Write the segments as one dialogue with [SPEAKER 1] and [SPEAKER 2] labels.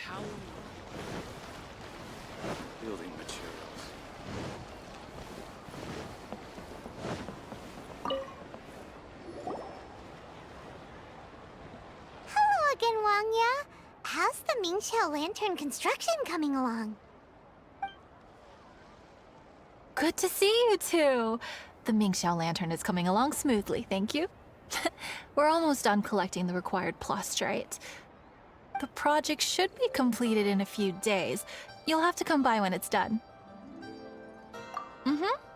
[SPEAKER 1] how... Building materials.
[SPEAKER 2] Hello again, Wangya. How's the Mingxiao lantern construction coming along?
[SPEAKER 3] Good to see you two. The Mingxiao lantern is coming along smoothly, thank you. We're almost done collecting the required plastrite. The project should be completed in a few days. You'll have to come by when it's done.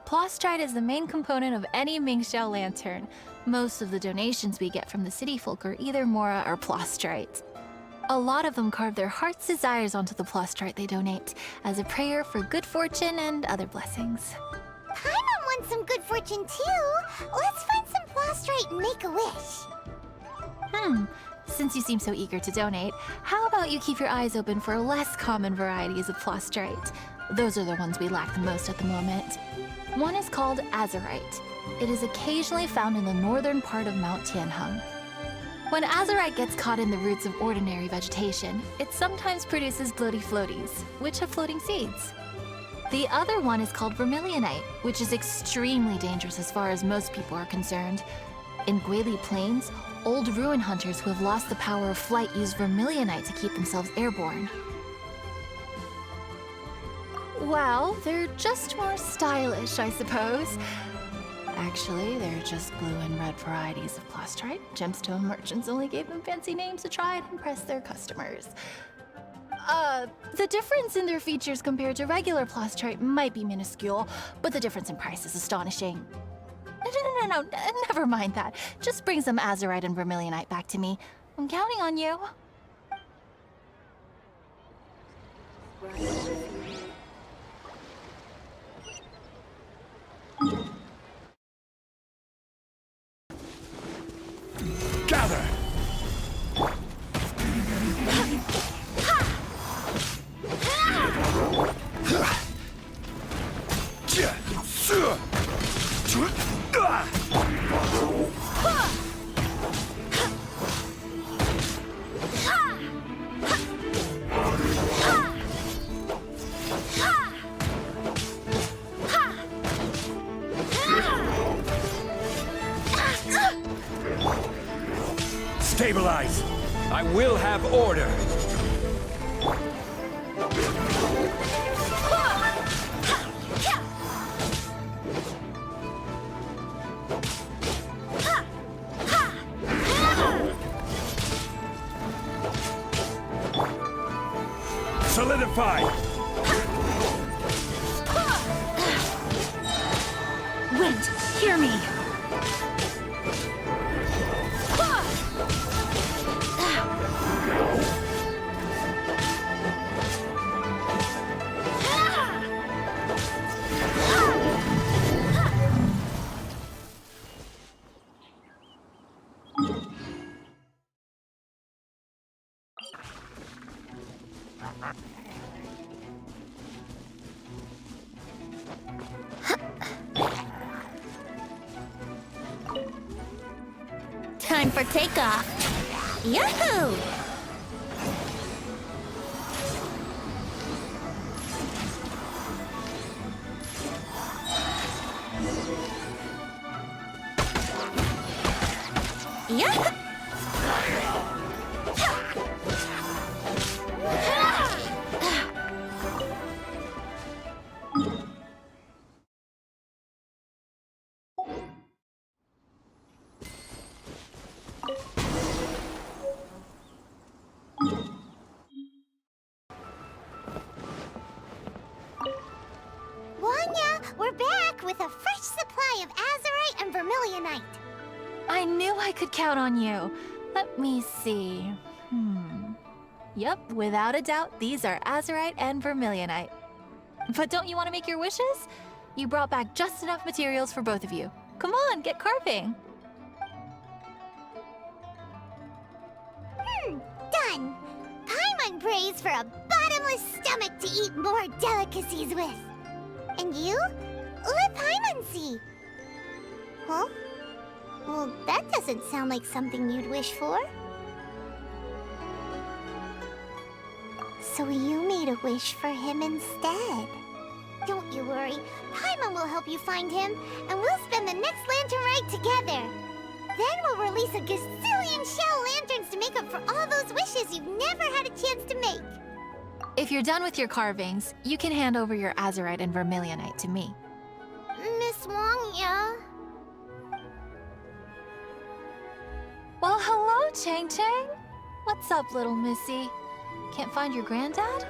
[SPEAKER 3] Plastrite is the main component of any Mingxiao lantern. Most of the donations we get from the city folk are either Mora or plastrite. A lot of them carve their heart's desires onto the plastrite they donate, as a prayer for good fortune and other blessings.
[SPEAKER 2] Paimon wants some good fortune too. Let's find some plastrite and make a wish.
[SPEAKER 3] Since you seem so eager to donate, how about you keep your eyes open for less common varieties of plastrite? Those are the ones we lack the most at the moment. One is called azurite. It is occasionally found in the northern part of Mount Tianheng. When azurite gets caught in the roots of ordinary vegetation, it sometimes produces bloaty floaties, which have floating seeds. The other one is called vermilionite, which is extremely dangerous as far as most people are concerned. In Guili Plains, old ruin hunters who have lost the power of flight use vermilionite to keep themselves airborne. Well, they're just more stylish, I suppose. Actually, they're just blue and red varieties of plastrite. Gemstone merchants only gave them fancy names to try and impress their customers. The difference in their features compared to regular plastrite might be minuscule, but the difference in price is astonishing. No, never mind that. Just bring some azurite and vermilionite back to me. I'm counting on you.
[SPEAKER 1] Gather! Stabilize! I will have order! Solidify!
[SPEAKER 4] Wind, hear me!
[SPEAKER 2] Time for takeoff. Yahoo! Yahoo! Wanya, we're back with a fresh supply of azurite and vermilionite.
[SPEAKER 3] I knew I could count on you. Let me see. Yep, without a doubt, these are azurite and vermilionite. But don't you want to make your wishes? You brought back just enough materials for both of you. Come on, get carving.
[SPEAKER 2] Done. Paimon prays for a bottomless stomach to eat more delicacies with. And you? Let Paimon see. Huh? Well, that doesn't sound like something you'd wish for. So you made a wish for him instead. Don't you worry. Paimon will help you find him, and we'll spend the next lantern rite together. Then we'll release a gazillion shell lanterns to make up for all those wishes you've never had a chance to make.
[SPEAKER 3] If you're done with your carvings, you can hand over your azurite and vermilionite to me.
[SPEAKER 2] Miss Wang, yeah?
[SPEAKER 3] Well, hello, Chang Chang. What's up, little missy? Can't find your granddad?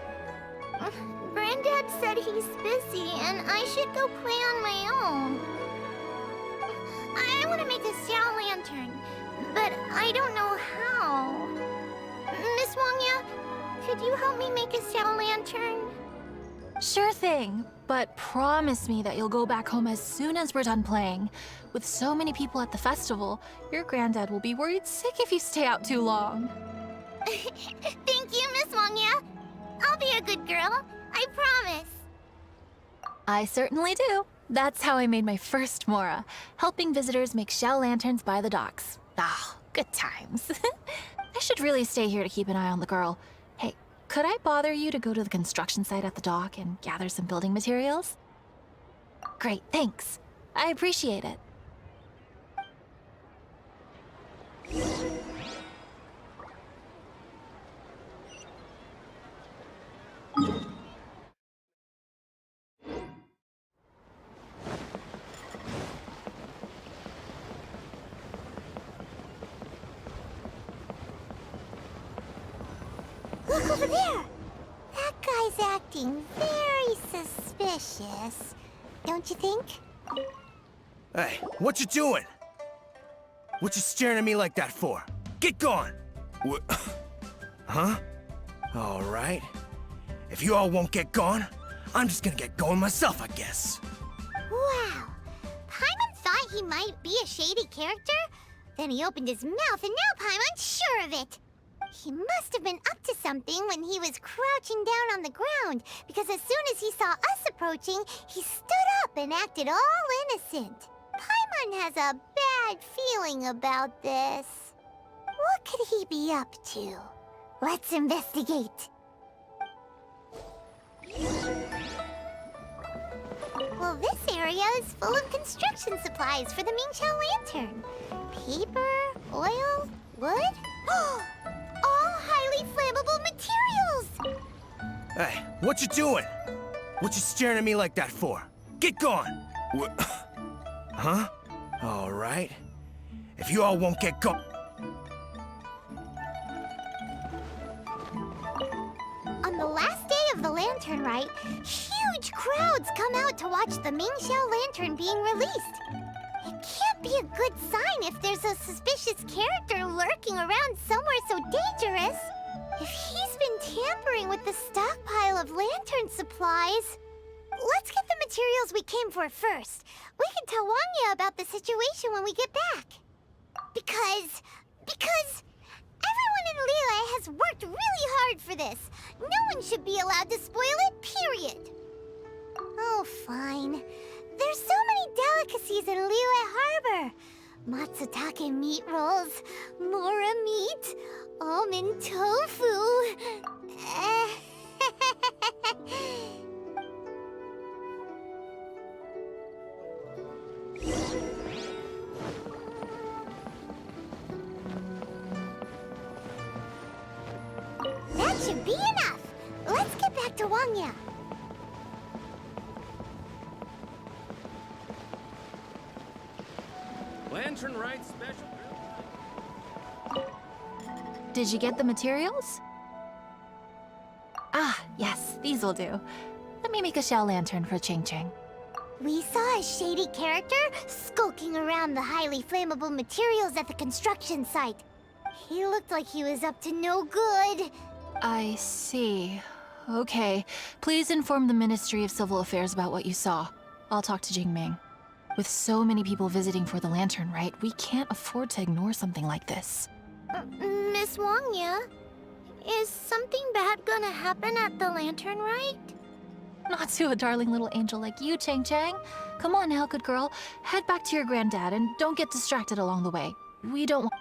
[SPEAKER 2] Granddad said he's busy and I should go play on my own. I want to make a shell lantern, but I don't know how. Miss Wangya, could you help me make a shell lantern?
[SPEAKER 3] Sure thing, but promise me that you'll go back home as soon as we're done playing. With so many people at the festival, your granddad will be worried sick if you stay out too long.
[SPEAKER 2] Thank you, Miss Wangya. I'll be a good girl. I promise.
[SPEAKER 3] I certainly do. That's how I made my first Mora, helping visitors make shell lanterns by the docks. Ah, good times. I should really stay here to keep an eye on the girl. Hey, could I bother you to go to the construction site at the dock and gather some building materials? Great, thanks. I appreciate it.
[SPEAKER 2] Look over there! That guy's acting very suspicious. Don't you think?
[SPEAKER 5] Hey, what you doing? What you staring at me like that for? Get gone! What? Huh? All right. If you all won't get gone, I'm just gonna get going myself, I guess.
[SPEAKER 2] Wow. Paimon thought he might be a shady character? Then he opened his mouth and now Paimon's sure of it. He must have been up to something when he was crouching down on the ground, because as soon as he saw us approaching, he stood up and acted all innocent. Paimon has a bad feeling about this. What could he be up to? Let's investigate. Well, this area is full of construction supplies for the Mingqiao lantern. Paper, oil, wood. All highly flammable materials!
[SPEAKER 5] Hey, what you doing? What you staring at me like that for? Get gone! What? Huh? All right. If you all won't get gone...
[SPEAKER 2] On the last day of the Lantern Rite, huge crowds come out to watch the Mingqiao lantern being released. It can't be a good sign if there's a suspicious character lurking around somewhere so dangerous. If he's been tampering with the stockpile of lantern supplies... Let's get the materials we came for first. We can tell Wanya about the situation when we get back. Because everyone in Liyue has worked really hard for this. No one should be allowed to spoil it, period. Oh, fine. There's so many delicacies in Liyue Harbor. Matsutake meat rolls, mora meat, almond tofu. That should be enough. Let's get back to Wangya.
[SPEAKER 1] Lantern Rite special.
[SPEAKER 3] Did you get the materials? Ah, yes, these will do. Let me make a shell lantern for Ching Ching.
[SPEAKER 2] We saw a shady character skulking around the highly flammable materials at the construction site. He looked like he was up to no good.
[SPEAKER 3] I see. Okay, please inform the Ministry of Civil Affairs about what you saw. I'll talk to Jingming. With so many people visiting for the Lantern Rite, we can't afford to ignore something like this.
[SPEAKER 2] Miss Wangya, is something bad gonna happen at the Lantern Rite?
[SPEAKER 3] Not to a darling little angel like you, Chang Chang. Come on now, good girl. Head back to your granddad and don't get distracted along the way. We don't want...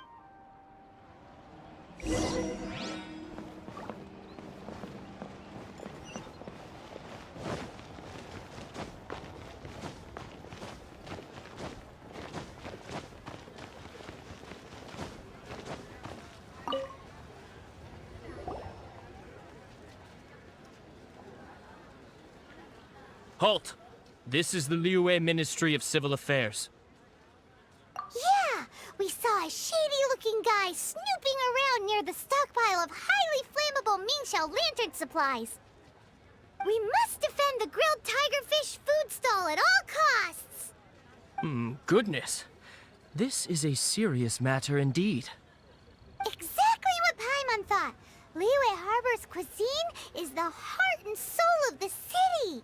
[SPEAKER 1] Halt! This is the Liyue Ministry of Civil Affairs.
[SPEAKER 2] Yeah, we saw a shady-looking guy snooping around near the stockpile of highly flammable mean-shell lantern supplies. We must defend the grilled tigerfish food stall at all costs!
[SPEAKER 1] Goodness. This is a serious matter indeed.
[SPEAKER 2] Exactly what Paimon thought. Liyue Harbor's cuisine is the heart and soul of the city.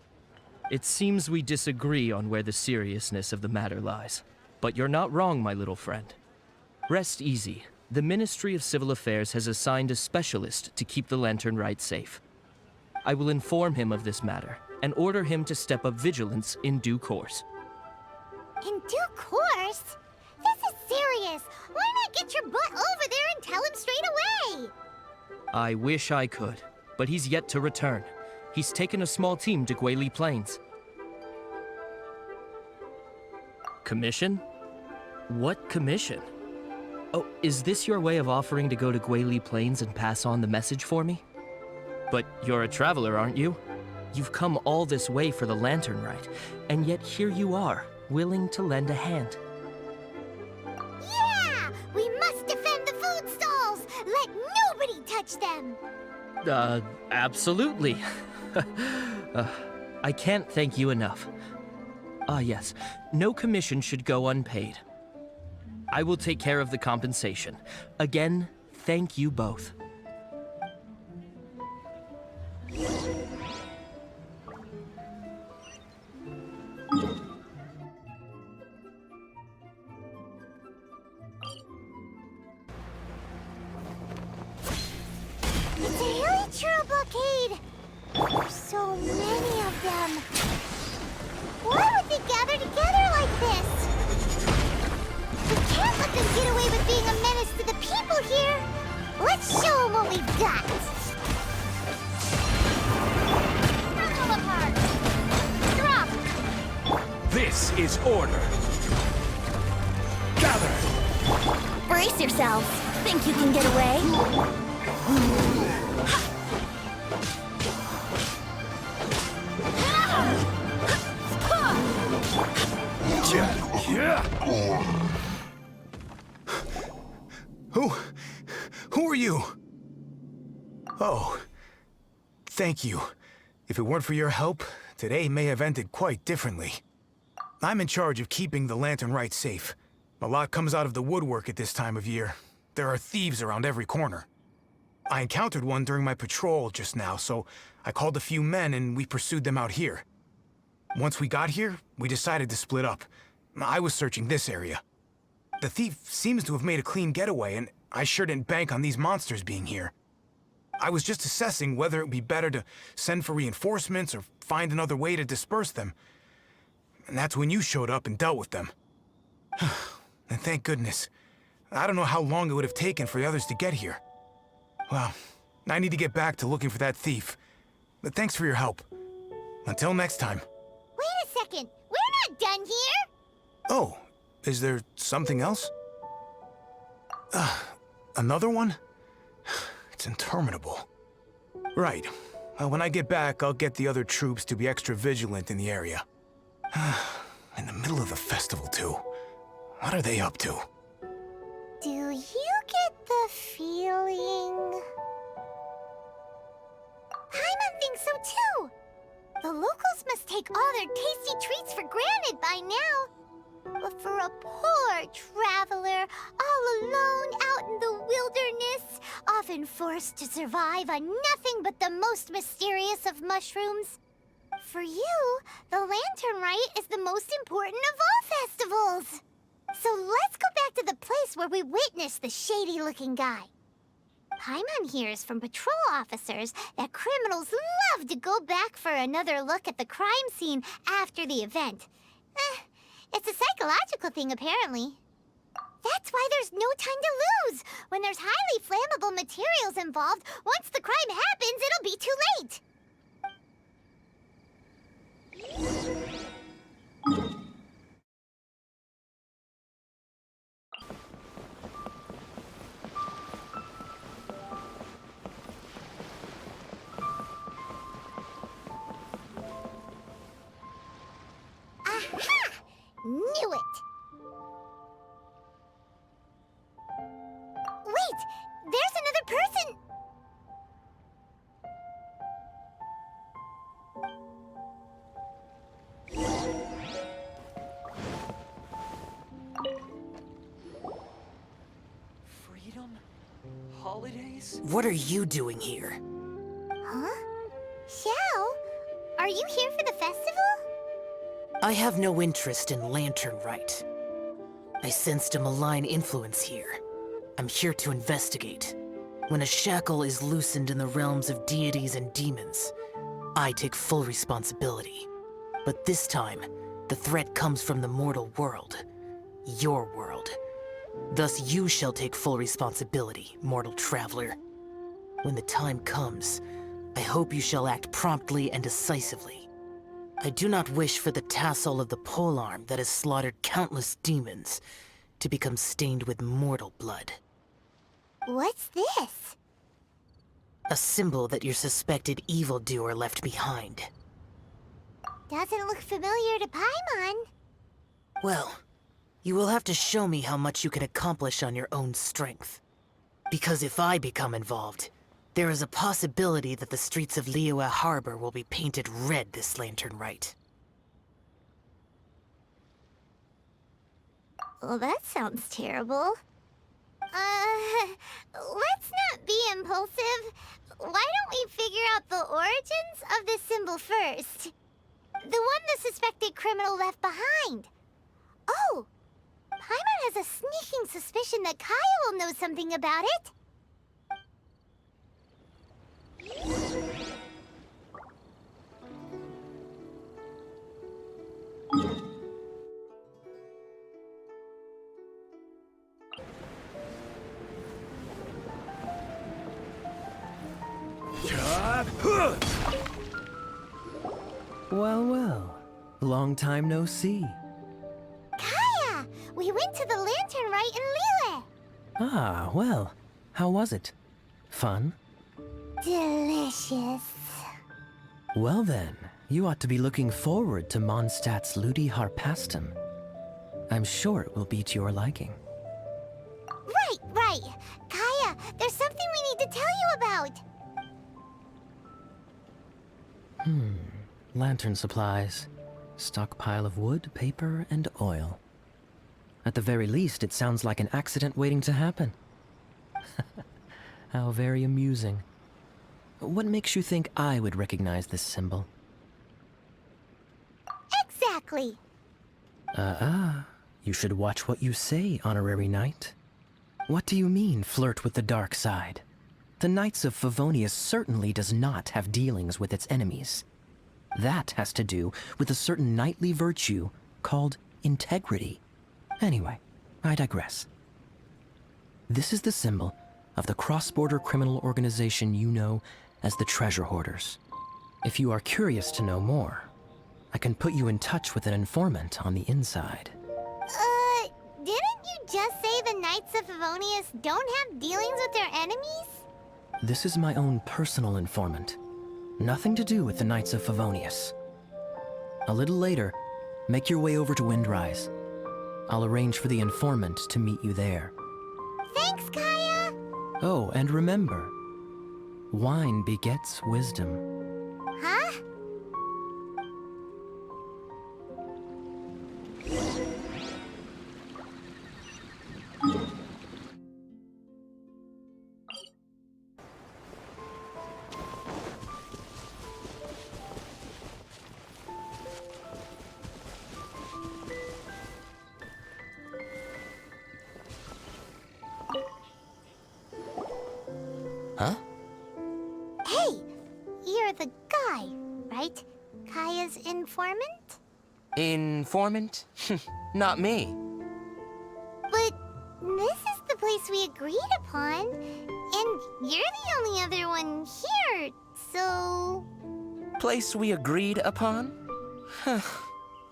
[SPEAKER 1] It seems we disagree on where the seriousness of the matter lies. But you're not wrong, my little friend. Rest easy. The Ministry of Civil Affairs has assigned a specialist to keep the Lantern Rite safe. I will inform him of this matter and order him to step up vigilance in due course.
[SPEAKER 2] In due course? This is serious. Why not get your butt over there and tell him straight away?
[SPEAKER 1] I wish I could, but he's yet to return. He's taken a small team to Guili Plains. Commission? What commission? Oh, is this your way of offering to go to Guili Plains and pass on the message for me? But you're a traveler, aren't you? You've come all this way for the Lantern Rite, and yet here you are, willing to lend a hand.
[SPEAKER 2] Yeah! We must defend the food stalls! Let nobody touch them!
[SPEAKER 1] Absolutely. I can't thank you enough. Ah, yes. No commission should go unpaid. I will take care of the compensation. Again, thank you both.
[SPEAKER 2] It's a hilly churro blockade! There's so many of them! Why would they gather together like this? We can't let them get away with being a menace to the people here! Let's show them what we've got! Rip them apart! Drop!
[SPEAKER 5] This is order. Gather!
[SPEAKER 4] Brace yourselves. Think you can get away?
[SPEAKER 5] Who are you? Oh, thank you. If it weren't for your help, today may have ended quite differently. I'm in charge of keeping the Lantern Rite safe. A lot comes out of the woodwork at this time of year. There are thieves around every corner. I encountered one during my patrol just now, so I called a few men and we pursued them out here. Once we got here, we decided to split up. I was searching this area. The thief seems to have made a clean getaway, and I sure didn't bank on these monsters being here. I was just assessing whether it would be better to send for reinforcements or find another way to disperse them. And that's when you showed up and dealt with them. And thank goodness. I don't know how long it would have taken for the others to get here. Well, I need to get back to looking for that thief. But thanks for your help. Until next time.
[SPEAKER 2] Wait a second! We're not done here!
[SPEAKER 5] Oh, is there something else? Another one? It's interminable. Right. When I get back, I'll get the other troops to be extra vigilant in the area. In the middle of the festival, too. What are they up to?
[SPEAKER 2] Do you get the feeling... Paimon thinks so too! The locals must take all their tasty treats for granted by now. But for a poor traveler, all alone out in the wilderness, often forced to survive on nothing but the most mysterious of mushrooms, for you, the Lantern Rite is the most important of all festivals. So let's go back to the place where we witnessed the shady-looking guy. Paimon hears from patrol officers that criminals love to go back for another look at the crime scene after the event. It's a psychological thing, apparently. That's why there's no time to lose. When there's highly flammable materials involved, once the crime happens, it'll be too late.
[SPEAKER 1] holidays?
[SPEAKER 6] What are you doing here?
[SPEAKER 2] Huh? Xiao, are you here for the festival?
[SPEAKER 6] I have no interest in Lantern Rite. I sensed a malign influence here. I'm here to investigate. When a shackle is loosened in the realms of deities and demons, I take full responsibility. But this time, the threat comes from the mortal world. Your world. Thus you shall take full responsibility, mortal traveler. When the time comes, I hope you shall act promptly and decisively. I do not wish for the tassel of the polearm that has slaughtered countless demons to become stained with mortal blood.
[SPEAKER 2] What's this?
[SPEAKER 6] A symbol that your suspected evildoer left behind.
[SPEAKER 2] Doesn't look familiar to Paimon.
[SPEAKER 6] Well, you will have to show me how much you can accomplish on your own strength. Because if I become involved, there is a possibility that the streets of Liyue Harbor will be painted red this Lantern Rite.
[SPEAKER 2] Well, that sounds terrible. Let's not be impulsive. Why don't we figure out the origins of this symbol first? The one the suspected criminal left behind. Oh! Paimon has a sneaking suspicion that Kaeya will know something about it.
[SPEAKER 1] Well, well. Long time no see.
[SPEAKER 2] Kaeya! We went to the Lantern Rite in Liyue.
[SPEAKER 1] Ah, well. How was it? Fun?
[SPEAKER 2] Delicious.
[SPEAKER 1] Well then, you ought to be looking forward to Mondstadt's Ludi Harpastum. I'm sure it will be to your liking.
[SPEAKER 2] Right. Kaeya, there's something we need to tell you about.
[SPEAKER 1] Lantern supplies. Stockpile of wood, paper, and oil. At the very least, it sounds like an accident waiting to happen. How very amusing. What makes you think I would recognize this symbol?
[SPEAKER 2] Exactly.
[SPEAKER 1] You should watch what you say, honorary knight. What do you mean, flirt with the dark side? The Knights of Favonius certainly does not have dealings with its enemies. That has to do with a certain knightly virtue called integrity. Anyway, I digress. This is the symbol of the cross-border criminal organization you know as the Treasure Hoarders. If you are curious to know more, I can put you in touch with an informant on the inside.
[SPEAKER 2] Didn't you just say the Knights of Favonius don't have dealings with their enemies?
[SPEAKER 1] This is my own personal informant. Nothing to do with the Knights of Favonius. A little later, make your way over to Windrise. I'll arrange for the informant to meet you there.
[SPEAKER 2] Thanks, Kaeya!
[SPEAKER 1] Oh, and remember, wine begets wisdom.
[SPEAKER 2] Huh?
[SPEAKER 5] Huh?
[SPEAKER 2] Hey, you're the guy, right? Kaeya's informant?
[SPEAKER 7] Informant? Not me.
[SPEAKER 2] But this is the place we agreed upon, and you're the only other one here, so...
[SPEAKER 7] Place we agreed upon?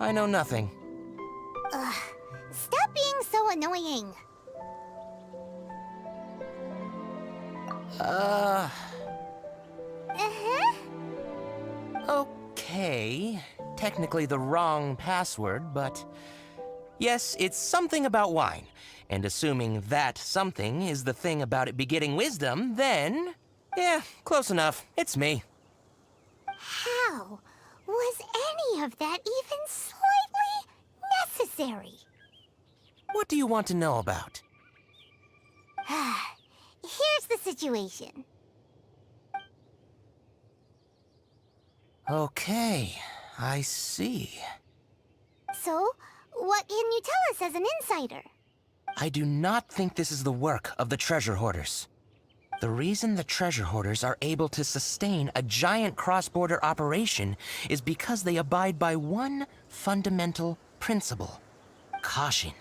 [SPEAKER 7] I know nothing.
[SPEAKER 2] Ugh, stop being so annoying. Uh-huh.
[SPEAKER 7] Okay. Technically the wrong password, but... Yes, it's something about wine. And assuming that something is the thing about it begetting wisdom, then... Yeah, close enough. It's me.
[SPEAKER 2] How was any of that even slightly necessary?
[SPEAKER 7] What do you want to know about?
[SPEAKER 2] Here's the situation.
[SPEAKER 7] Okay, I see.
[SPEAKER 2] So, what can you tell us as an insider?
[SPEAKER 7] I do not think this is the work of the treasure hoarders. The reason the treasure hoarders are able to sustain a giant cross-border operation is because they abide by one fundamental principle: caution.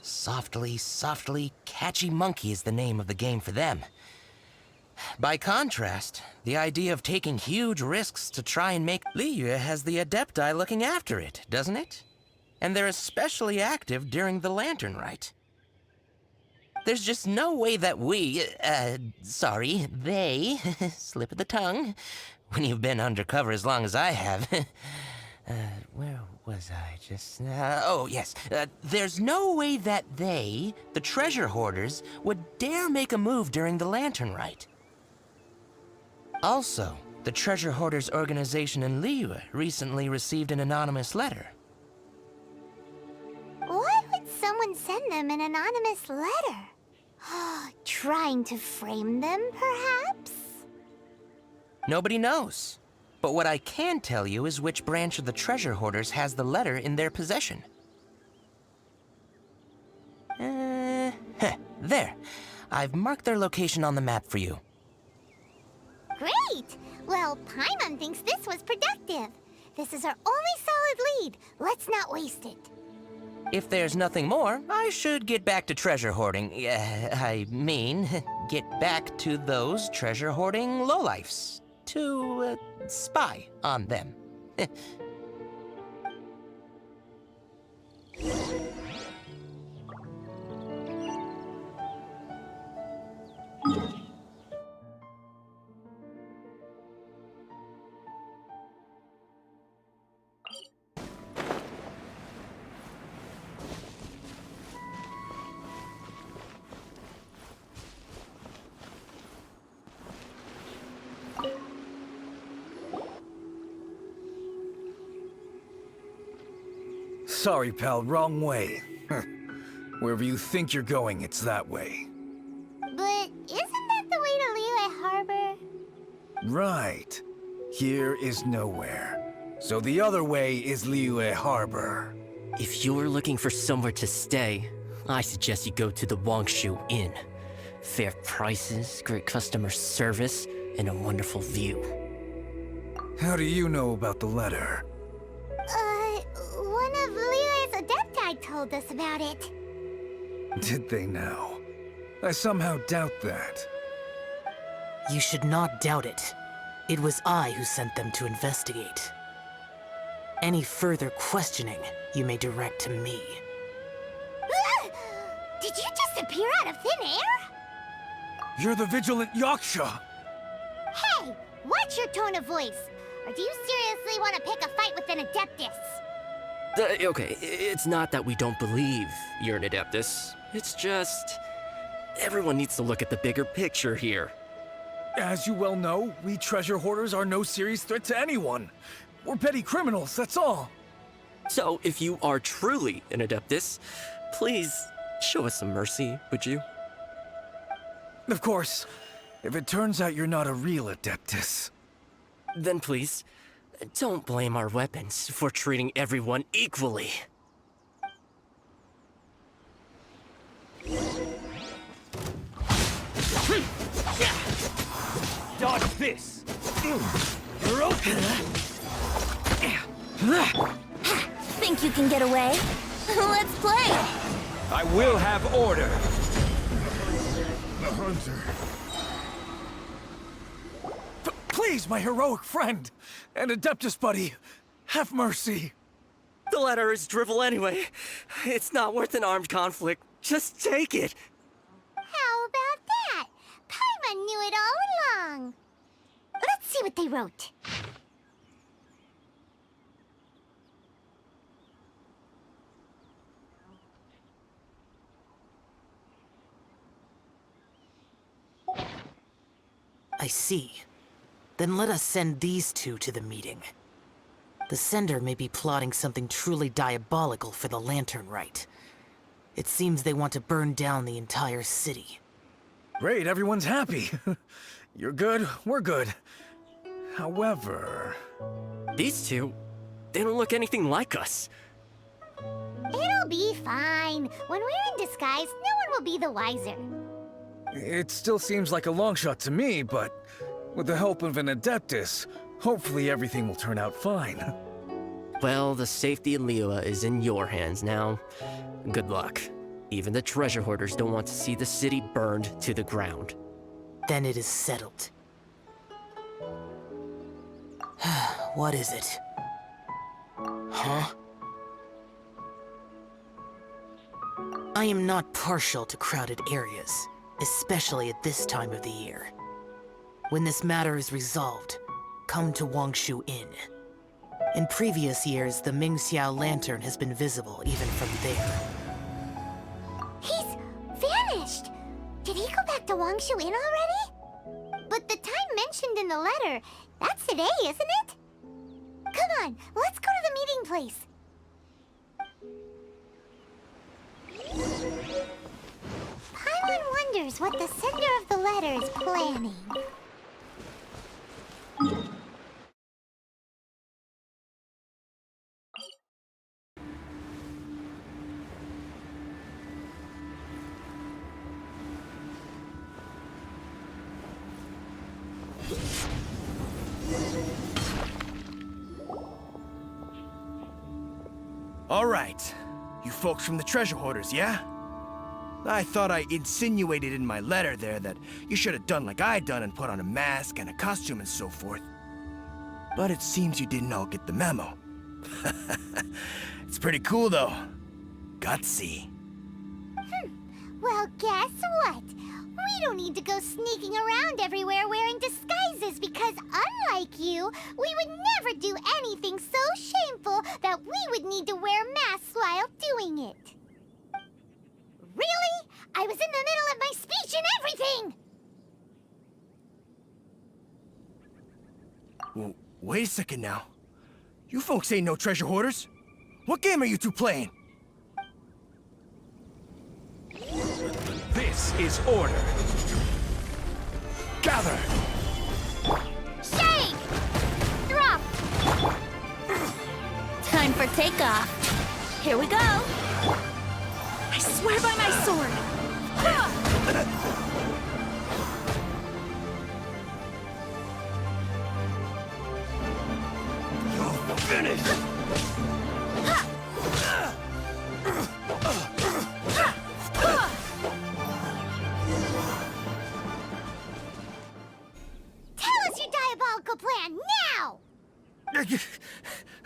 [SPEAKER 7] Softly, softly, catchy monkey is the name of the game for them. By contrast, the idea of taking huge risks to try and make Liyue has the Adepti looking after it, doesn't it? And they're especially active during the Lantern Rite. There's just no way that they, slip of the tongue, when you've been undercover as long as I have. Where was I just now? Oh, yes. There's no way that they, the treasure hoarders, would dare make a move during the Lantern Rite. Also, the treasure hoarders organization in Liyue recently received an anonymous letter.
[SPEAKER 2] Why would someone send them an anonymous letter? Trying to frame them, perhaps?
[SPEAKER 7] Nobody knows. But what I can tell you is which branch of the treasure hoarders has the letter in their possession. There. I've marked their location on the map for you.
[SPEAKER 2] Great! Well, Paimon thinks this was productive. This is our only solid lead. Let's not waste it.
[SPEAKER 7] If there's nothing more, I should get back to treasure hoarding. I mean, get back to those treasure hoarding lowlifes. To spy on them.
[SPEAKER 5] Sorry, pal, wrong way. Wherever you think you're going, it's that way.
[SPEAKER 2] But isn't that the way to Liyue Harbor?
[SPEAKER 5] Right. Here is nowhere. So the other way is Liyue Harbor.
[SPEAKER 8] If you're looking for somewhere to stay, I suggest you go to the Wangshu Inn. Fair prices, great customer service, and a wonderful view.
[SPEAKER 5] How do you know about the letter?
[SPEAKER 2] One of Liyue's Adepti told us about it.
[SPEAKER 5] Did they now? I somehow doubt that.
[SPEAKER 6] You should not doubt it. It was I who sent them to investigate. Any further questioning, you may direct to me.
[SPEAKER 2] Did you just appear out of thin air?
[SPEAKER 5] You're the vigilant Yaksha!
[SPEAKER 2] Hey! Watch your tone of voice! Or do you seriously want to pick a fight with an Adeptus?
[SPEAKER 8] Okay, it's not that we don't believe you're an Adeptus. It's just... everyone needs to look at the bigger picture here.
[SPEAKER 5] As you well know, we treasure hoarders are no serious threat to anyone. We're petty criminals, that's all.
[SPEAKER 8] So, if you are truly an Adeptus, please show us some mercy, would you?
[SPEAKER 5] Of course, if it turns out you're not a real Adeptus.
[SPEAKER 8] Then please, don't blame our weapons for treating everyone equally.
[SPEAKER 1] Dodge this!
[SPEAKER 4] Think you can get away? Let's play!
[SPEAKER 5] I will have order!
[SPEAKER 9] The hunter.
[SPEAKER 5] Please, my heroic friend! And Adeptus buddy, have mercy!
[SPEAKER 8] The letter is drivel anyway. It's not worth an armed conflict. Just take it.
[SPEAKER 2] How about that? Paimon knew it all along. Let's see what they wrote.
[SPEAKER 6] I see. Then let us send these two to the meeting. The sender may be plotting something truly diabolical for the Lantern Rite. It seems they want to burn down the entire city.
[SPEAKER 5] Great, everyone's happy. You're good, we're good. However...
[SPEAKER 8] These two, they don't look anything like us.
[SPEAKER 2] It'll be fine. When we're in disguise, no one will be the wiser.
[SPEAKER 5] It still seems like a long shot to me, but with the help of an Adeptus, hopefully everything will turn out fine.
[SPEAKER 8] Well, the safety of Liyue is in your hands now. Good luck. Even the treasure hoarders don't want to see the city burned to the ground.
[SPEAKER 6] Then it is settled. What is it? Huh? I am not partial to crowded areas, especially at this time of the year. When this matter is resolved, come to Wangshu Inn. In previous years, the Mingxiao lantern has been visible even from there.
[SPEAKER 2] He's vanished! Did he go back to Wangshu Inn already? But the time mentioned in the letter, that's today, isn't it? Come on, let's go to the meeting place. Paimon wonders what the sender of the letter is planning.
[SPEAKER 5] All right. You folks from the treasure hoarders, yeah? I thought I insinuated in my letter there that you should have done like I done and put on a mask and a costume and so forth. But it seems you didn't all get the memo. It's pretty cool, though. Gutsy.
[SPEAKER 2] Well, guess what? We don't need to go sneaking around everywhere wearing disguises because unlike you, we would never do anything so shameful that we would need to wear masks while doing it. Really? I was in the middle of my speech and everything!
[SPEAKER 5] Well, wait a second now. You folks ain't no treasure hoarders. What game are you two playing?
[SPEAKER 9] This is order. Gather!
[SPEAKER 2] Shake! Drop!
[SPEAKER 4] Time for takeoff. Here we go. I swear by my sword.
[SPEAKER 5] You're finished!
[SPEAKER 2] Tell us your diabolical plan now!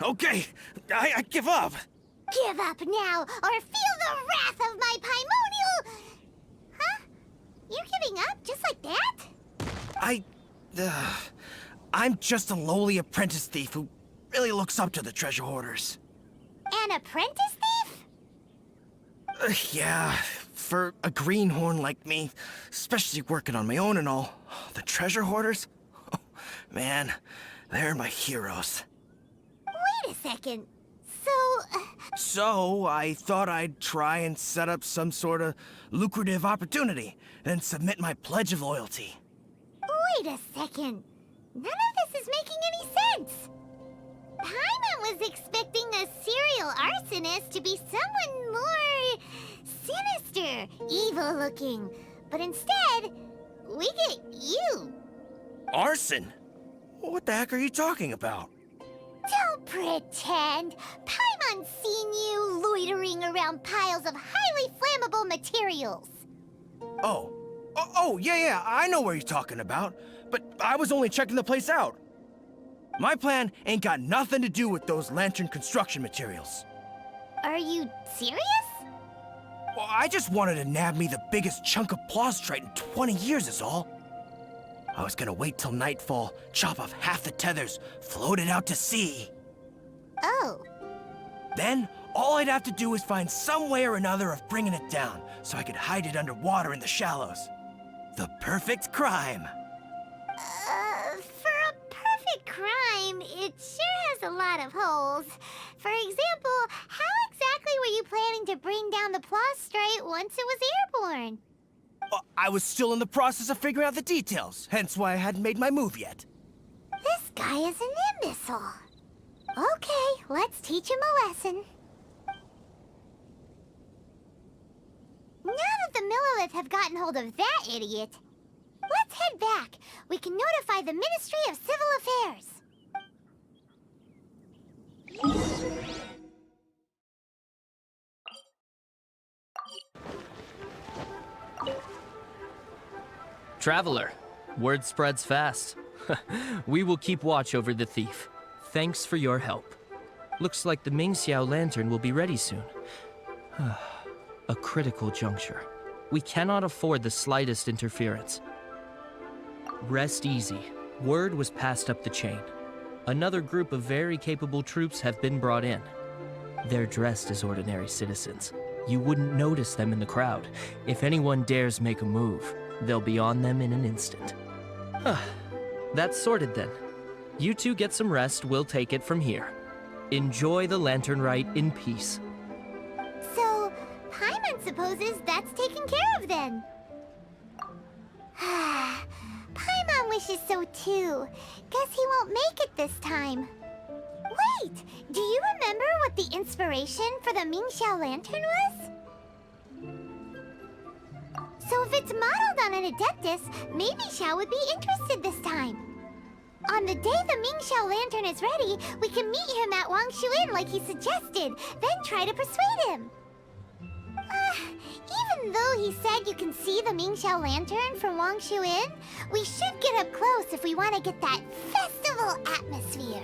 [SPEAKER 5] Okay, I give up.
[SPEAKER 2] Give up now, or feel the wrath of my Paimonial... Huh? You giving up just like that?
[SPEAKER 5] I'm just a lowly apprentice thief who really looks up to the treasure hoarders.
[SPEAKER 2] An apprentice thief?
[SPEAKER 5] Yeah, for a greenhorn like me, especially working on my own and all, the treasure hoarders? Oh, man, they're my heroes.
[SPEAKER 2] Wait a second.
[SPEAKER 5] So, I thought I'd try and set up some sort of lucrative opportunity, and submit my pledge of loyalty.
[SPEAKER 2] Wait a second. None of this is making any sense. Paimon was expecting a serial arsonist to be someone more sinister, evil-looking. But instead, we get you.
[SPEAKER 5] Arson? What the heck are you talking about?
[SPEAKER 2] Don't pretend. Paimon's seen you loitering around piles of highly flammable materials.
[SPEAKER 5] Oh, yeah, I know where you're talking about. But I was only checking the place out. My plan ain't got nothing to do with those lantern construction materials.
[SPEAKER 2] Are you serious?
[SPEAKER 5] Well, I just wanted to nab me the biggest chunk of plaustrite in 20 years is all. I was gonna wait till nightfall, chop off half the tethers, float it out to sea.
[SPEAKER 2] Oh.
[SPEAKER 5] Then, all I'd have to do is find some way or another of bringing it down, so I could hide it underwater in the shallows. The perfect crime.
[SPEAKER 2] For a perfect crime, it sure has a lot of holes. For example, how exactly were you planning to bring down the plaustrite once it was airborne?
[SPEAKER 5] I was still in the process of figuring out the details, hence why I hadn't made my move yet.
[SPEAKER 2] This guy is an imbecile. Okay, let's teach him a lesson. Now that the Millilith have gotten hold of that idiot, let's head back. We can notify the Ministry of Civil Affairs.
[SPEAKER 1] Traveler, word spreads fast. We will keep watch over the thief. Thanks for your help. Looks like the Mingxiao lantern will be ready soon. A critical juncture. We cannot afford the slightest interference. Rest easy. Word was passed up the chain. Another group of very capable troops have been brought in. They're dressed as ordinary citizens. You wouldn't notice them in the crowd. If anyone dares make a move, they'll be on them in an instant. That's sorted then. You two get some rest, we'll take it from here. Enjoy the Lantern Rite in peace.
[SPEAKER 2] So, Paimon supposes that's taken care of then. Paimon wishes so too. Guess he won't make it this time. Wait! Do you remember what the inspiration for the Mingxiao lantern was? So if it's modeled on an Adeptus, maybe Xiao would be interested this time. On the day the Mingxiao lantern is ready, we can meet him at Wangshu Inn like he suggested, then try to persuade him. Even though he said you can see the Mingxiao lantern from Wangshu Inn, we should get up close if we want to get that festival atmosphere.